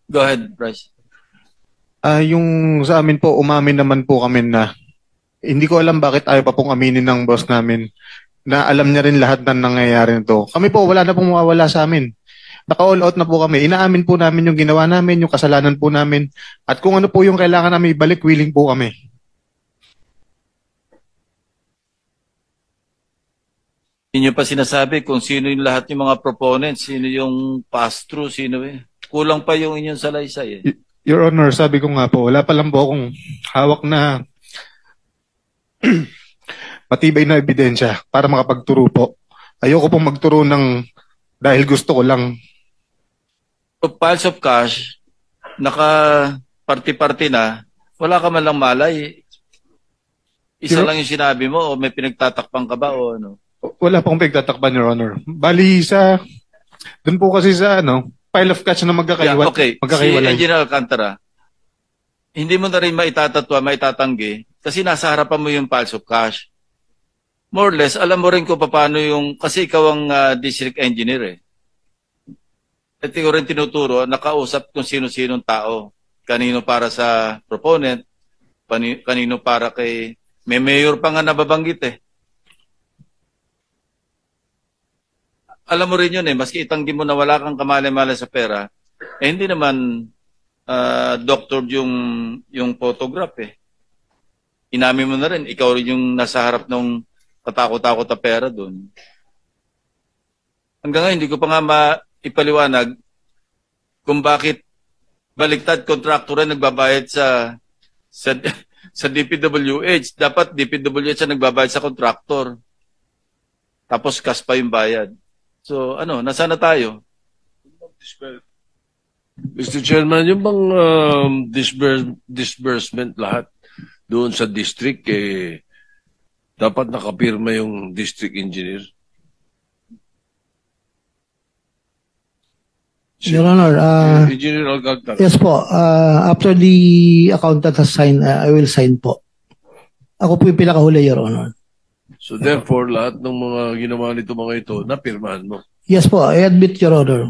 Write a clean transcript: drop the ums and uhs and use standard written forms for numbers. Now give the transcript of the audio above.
Go ahead, Bryce. Yung sa amin po, umamin naman po kami na hindi ko alam bakit ayaw pa pong aminin ng boss namin na alam niya rin lahat ng nangyayari nito. Kami po, wala na pong mawawala sa amin. Naka-all out na po kami. Inaamin po namin yung ginawa namin, yung kasalanan po namin. At kung ano po yung kailangan namin ibalik, willing po kami. Inyo pa sinasabi kung sino yung lahat yung mga proponents, sino yung pass-through, sino eh. Kulang pa yung inyong salaysay eh. Your Honor, sabi ko nga po, wala pa lang po akong hawak na matibay na ebidensya para makapagturo po. Ayoko pong magturo ng dahil gusto ko lang. So, piles of cash, naka-party-party na, wala ka man lang malay. Isa lang yung sinabi mo o may pinagtatakpang ka ba o ano? Wala pong pagtatakpan, Your Honor. Bali dun po kasi sa pile of cash na Yeah, okay. Si magkakaiwalay. Engineer Alcantara, hindi mo na rin maitatatwa, maitatanggi kasi nasa harapan mo yung piles of cash. More or less, alam mo rin kung paano yung, kasi ikaw ang district engineer eh. At ikaw rin tinuturo, nakausap kung sino-sinong tao. Kanino para sa proponent, kanino para kay, may mayor pa nga nababanggit eh. Alam mo rin yun eh, maski itanggi mo na wala kang kamali-mali sa pera, eh hindi naman doctor yung photograph eh. Inamin mo na rin, ikaw rin yung nasa harap ng katakot-takot na pera doon. Hanggang ngayon, hindi ko pa nga maipaliwanag kung bakit baliktad kontraktor na nagbabayad sa DPWH. Dapat DPWH ang nagbabayad sa kontraktor. Tapos cash pa yung bayad. So ano, nasaan na tayo? Mr. Chairman, yung bang disbursement lahat doon sa district, dapat nakapirma yung district engineer? Your Honor, Engineer Alcantara. yes po, after the accountant has signed, I will sign po. Ako po yung pinakahuli, Your Honor. So therefore, lahat ng mga ginawa nito mga ito, napirmahan mo. Yes po, I admit, Your Honor.